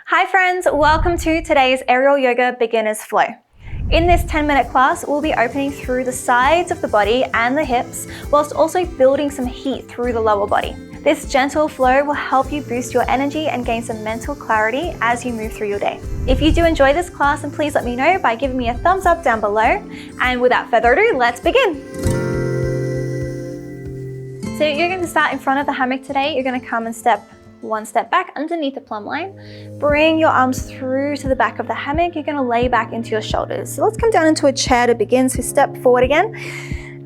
Hi friends, welcome to today's Aerial Yoga Beginner's Flow. In this 10-minute class, we'll be opening through the sides of the body and the hips, whilst also building some heat through the lower body. This gentle flow will help you boost your energy and gain some mental clarity as you move through your day. If you do enjoy this class, then please let me know by giving me a thumbs up down below. And without further ado, let's begin. So you're going to start in front of the hammock today. You're going to come and one step back underneath the plumb line. Bring your arms through to the back of the hammock. You're going to lay back into your shoulders. So let's come down into a chair to begin. So step forward again,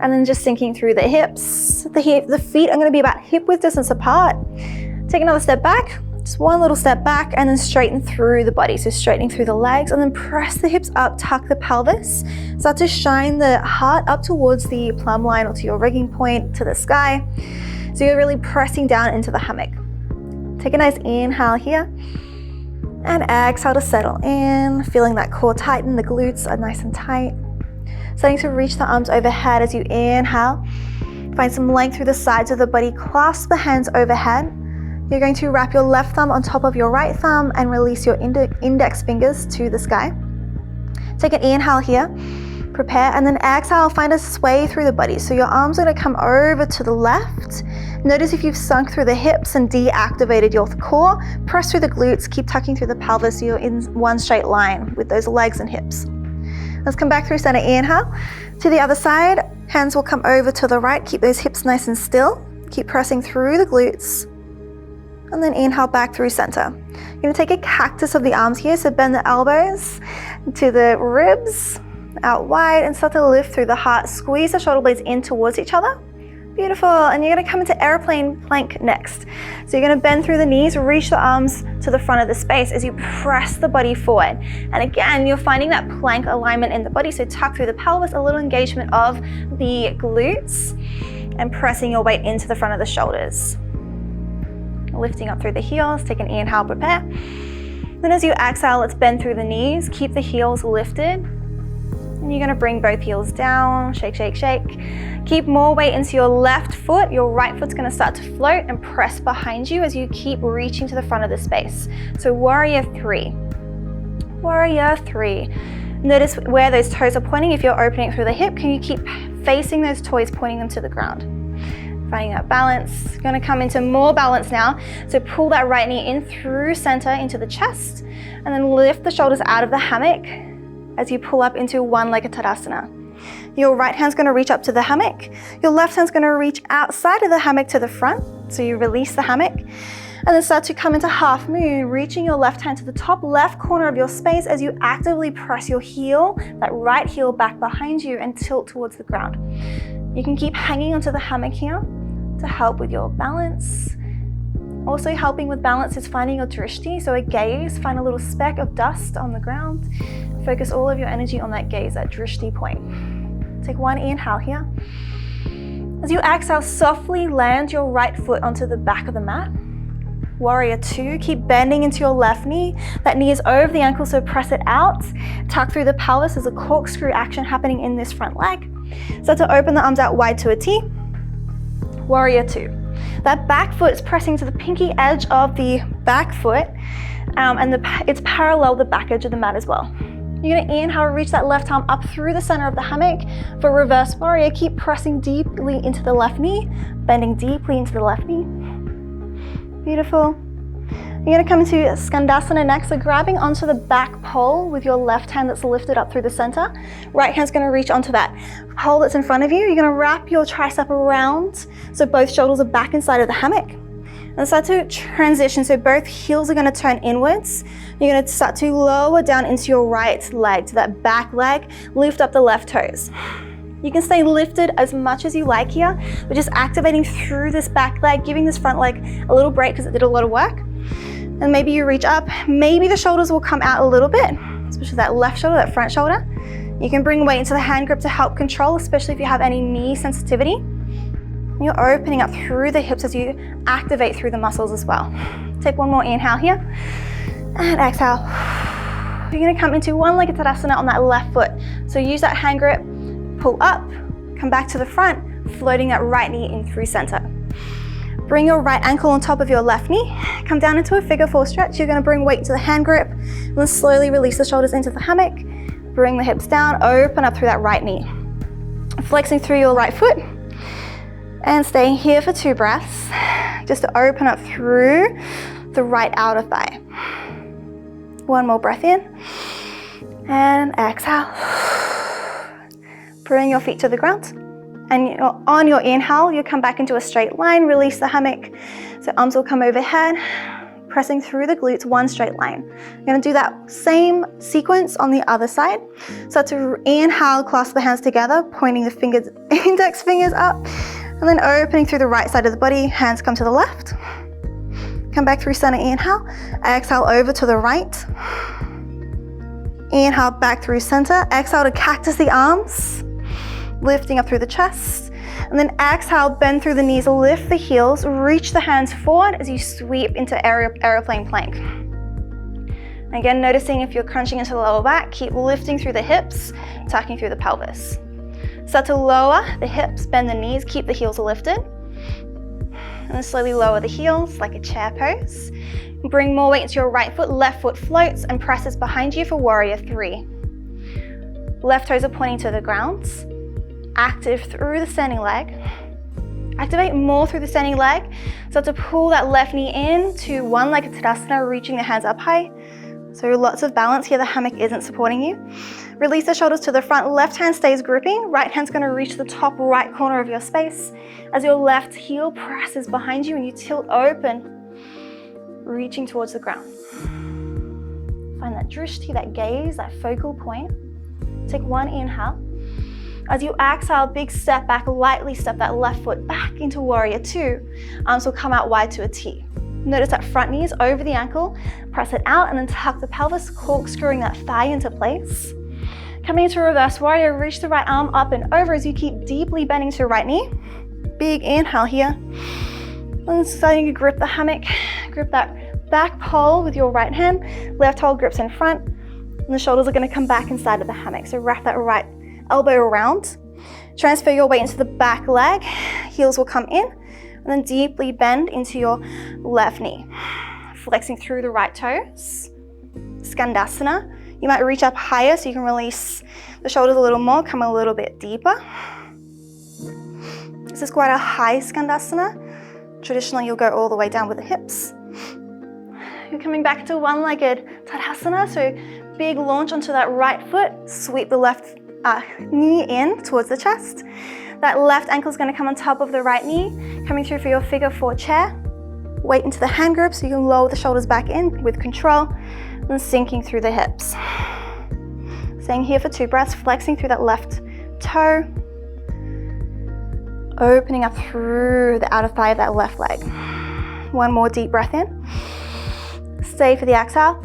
and then just sinking through the hips. The feet are going to be about hip width distance apart. Take another step back, just one little step back, and then straighten through the body. So straightening through the legs, and then press the hips up, tuck the pelvis. Start to shine the heart up towards the plumb line or to your rigging point, to the sky. So you're really pressing down into the hammock. Take a nice inhale here, and exhale to settle in, feeling that core tighten, the glutes are nice and tight. Starting to reach the arms overhead as you inhale. Find some length through the sides of the body, clasp the hands overhead. You're going to wrap your left thumb on top of your right thumb and release your index fingers to the sky. Take an inhale here, prepare, and then exhale, find a sway through the body. So your arms are going to come over to the left. Notice if you've sunk through the hips and deactivated your core, press through the glutes, keep tucking through the pelvis so you're in one straight line with those legs and hips. Let's come back through center, inhale. To the other side, hands will come over to the right, keep those hips nice and still. Keep pressing through the glutes. And then inhale back through center. You're gonna take a cactus of the arms here, so bend the elbows to the ribs, out wide, and start to lift through the heart. Squeeze the shoulder blades in towards each other. Beautiful, and you're gonna come into airplane plank next. So you're gonna bend through the knees, reach the arms to the front of the space as you press the body forward. And again, you're finding that plank alignment in the body, so tuck through the pelvis, a little engagement of the glutes, and pressing your weight into the front of the shoulders. Lifting up through the heels, take an inhale, prepare. Then as you exhale, let's bend through the knees, keep the heels lifted. And you're gonna bring both heels down, shake, shake, shake. Keep more weight into your left foot. Your right foot's gonna start to float and press behind you as you keep reaching to the front of the space. So warrior three. Warrior three. Notice where those toes are pointing. If you're opening it through the hip, can you keep facing those toes, pointing them to the ground? Finding that balance. You're gonna come into more balance now. So pull that right knee in through center into the chest, and then lift the shoulders out of the hammock as you pull up into one-legged Tadasana. Your right hand's gonna reach up to the hammock. Your left hand's gonna reach outside of the hammock to the front. So you release the hammock, and then start to come into half moon, reaching your left hand to the top left corner of your space as you actively press your heel, that right heel back behind you, and tilt towards the ground. You can keep hanging onto the hammock here to help with your balance. Also helping with balance is finding your drishti, so a gaze, find a little speck of dust on the ground. Focus all of your energy on that gaze, that drishti point. Take one inhale here. As you exhale, softly land your right foot onto the back of the mat. Warrior two, keep bending into your left knee. That knee is over the ankle, so press it out. Tuck through the pelvis, there's a corkscrew action happening in this front leg. Start to open the arms out wide to a T. Warrior two. That back foot is pressing to the pinky edge of the back foot, and it's parallel the back edge of the mat as well. You're gonna inhale, reach that left arm up through the center of the hammock. For reverse warrior, keep pressing deeply into the left knee, bending deeply into the left knee. Beautiful. You're gonna come into Skandasana next, so grabbing onto the back pole with your left hand that's lifted up through the center. Right hand's gonna reach onto that pole that's in front of you. You're gonna wrap your tricep around, so both shoulders are back inside of the hammock. And start to transition, so both heels are gonna turn inwards. You're gonna start to lower down into your right leg, to that back leg, lift up the left toes. You can stay lifted as much as you like here, but just activating through this back leg, giving this front leg a little break because it did a lot of work. And maybe you reach up, maybe the shoulders will come out a little bit, especially that left shoulder, that front shoulder. You can bring weight into the hand grip to help control, especially if you have any knee sensitivity. You're opening up through the hips as you activate through the muscles as well. Take one more inhale here, and exhale. You're gonna come into one-legged Tadasana on that left foot. So use that hand grip, pull up, come back to the front, floating that right knee in through center. Bring your right ankle on top of your left knee. Come down into a figure 4 stretch. You're gonna bring weight to the hand grip, and then slowly release the shoulders into the hammock. Bring the hips down, open up through that right knee. Flexing through your right foot, and staying here for 2 breaths, just to open up through the right outer thigh. 1 more breath in, and exhale. Bring your feet to the ground. And on your inhale, you come back into a straight line, release the hammock. So arms will come overhead, pressing through the glutes, 1 straight line. You're gonna do that same sequence on the other side. So to inhale, clasp the hands together, pointing the fingers, index fingers up, and then opening through the right side of the body, hands come to the left. Come back through center, inhale. Exhale over to the right. Inhale back through center. Exhale to cactus the arms, lifting up through the chest. And then exhale, bend through the knees, lift the heels, reach the hands forward as you sweep into aeroplane plank. Again, noticing if you're crunching into the lower back, keep lifting through the hips, tucking through the pelvis. Start to lower the hips, bend the knees, keep the heels lifted. And then slowly lower the heels like a chair pose. Bring more weight into your right foot, left foot floats and presses behind you for warrior 3. Left toes are pointing to the ground. Active through the standing leg. Activate more through the standing leg. Start to pull that left knee in to one-legged Tadasana, reaching the hands up high. So lots of balance here, the hammock isn't supporting you. Release the shoulders to the front, left hand stays gripping, right hand's gonna reach the top right corner of your space as your left heel presses behind you and you tilt open, reaching towards the ground. Find that drishti, that gaze, that focal point. Take 1 inhale. As you exhale, big step back, lightly step that left foot back into warrior 2. Arms will come out wide to a T. Notice that front knee is over the ankle, press it out and then tuck the pelvis, corkscrewing that thigh into place. Coming into reverse warrior, reach the right arm up and over as you keep deeply bending to your right knee. Big inhale here. And starting to grip the hammock, grip that back pole with your right hand, left hold grips in front, and the shoulders are gonna come back inside of the hammock. So wrap that right elbow around. Transfer your weight into the back leg, heels will come in, and then deeply bend into your left knee. Flexing through the right toes. Skandasana. You might reach up higher so you can release the shoulders a little more, come a little bit deeper. This is quite a high Skandasana. Traditionally, you'll go all the way down with the hips. You're coming back to one-legged Tadasana, so big launch onto that right foot, sweep the left knee in towards the chest. That left ankle is going to come on top of the right knee, coming through for your figure 4 chair. Weight into the hand grip so you can lower the shoulders back in with control, and sinking through the hips. Staying here for 2 breaths, flexing through that left toe, opening up through the outer thigh of that left leg. 1 more deep breath in. Stay for the exhale.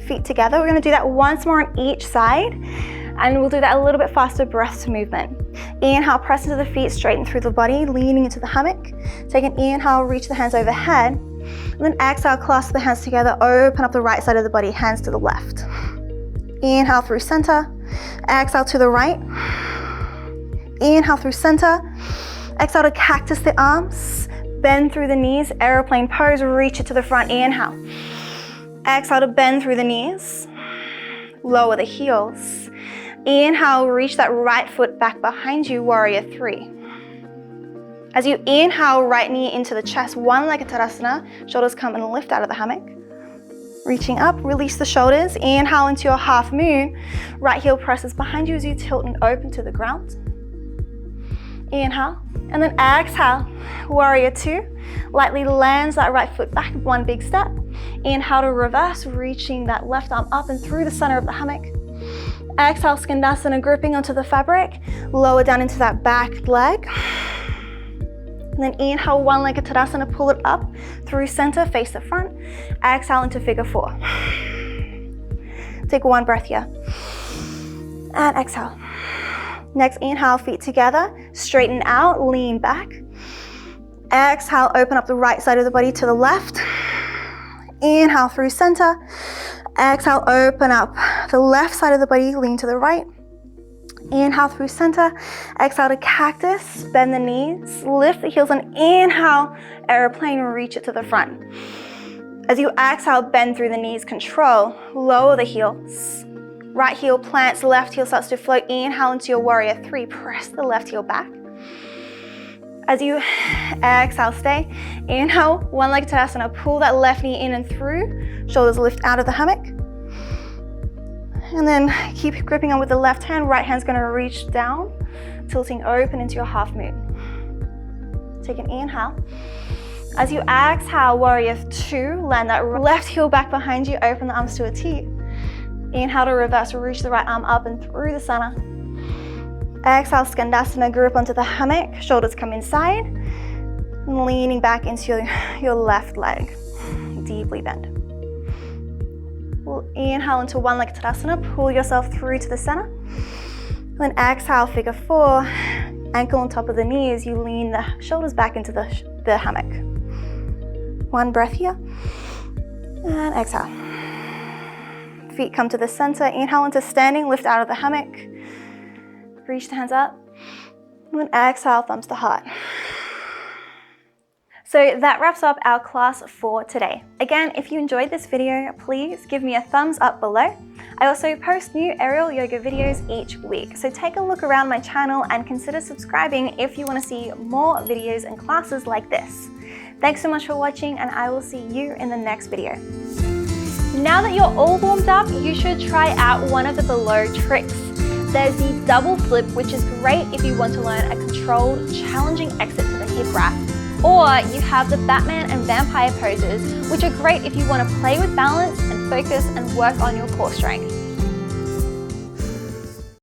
Feet together. We're going to do that once more on each side, and we'll do that a little bit faster breath to movement. Inhale, press into the feet, straighten through the body, leaning into the hammock. Take an inhale, reach the hands overhead, and then exhale, clasp the hands together, open up the right side of the body, hands to the left. Inhale through center, exhale to the right. Inhale through center, exhale to cactus the arms, bend through the knees, aeroplane pose, reach it to the front, inhale. Exhale to bend through the knees, lower the heels. Inhale, reach that right foot back behind you, warrior 3. As you inhale, right knee into the chest, one-legged Tadasana, shoulders come and lift out of the hammock. Reaching up, release the shoulders, inhale into your half moon, right heel presses behind you as you tilt and open to the ground. Inhale, and then exhale, warrior 2, lightly lands that right foot back, 1 big step. Inhale to reverse, reaching that left arm up and through the center of the hammock. Exhale, Skandasana, gripping onto the fabric, lower down into that back leg. And then inhale, one-legged Tadasana, pull it up through center, face the front. Exhale into figure 4. Take 1 breath here. And exhale. Next, inhale, feet together, straighten out, lean back. Exhale, open up the right side of the body to the left. Inhale through center. Exhale, open up the left side of the body, lean to the right. Inhale through center, exhale to cactus, bend the knees, lift the heels, and inhale, airplane, reach it to the front. As you exhale, bend through the knees, control, lower the heels. Right heel plants, left heel starts to float. Inhale into your warrior three, press the left heel back. As you exhale, stay. Inhale, one leg Tadasana, pull that left knee in and through, shoulders lift out of the hammock. And then keep gripping on with the left hand, right hand's gonna reach down, tilting open into your half moon. Take an inhale. As you exhale, warrior two, land that left heel back behind you, open the arms to a T. Inhale to reverse, reach the right arm up and through the center. Exhale, Skandasana, grip onto the hammock, shoulders come inside, and leaning back into your left leg, deeply bend. We'll inhale into one leg Tadasana, pull yourself through to the center. Then exhale, figure four, ankle on top of the knee as you lean the shoulders back into the hammock. One breath here, and exhale. Feet come to the center, inhale into standing, lift out of the hammock. Reach the hands up, and then exhale, thumbs to heart. So that wraps up our class for today. Again, if you enjoyed this video, please give me a thumbs up below. I also post new aerial yoga videos each week, so take a look around my channel and consider subscribing if you want to see more videos and classes like this. Thanks so much for watching, and I will see you in the next video. Now that you're all warmed up, you should try out one of the below tricks. There's the double flip, which is great if you want to learn a controlled, challenging exit to the hip wrap. Or you have the Batman and Vampire poses, which are great if you want to play with balance and focus and work on your core strength.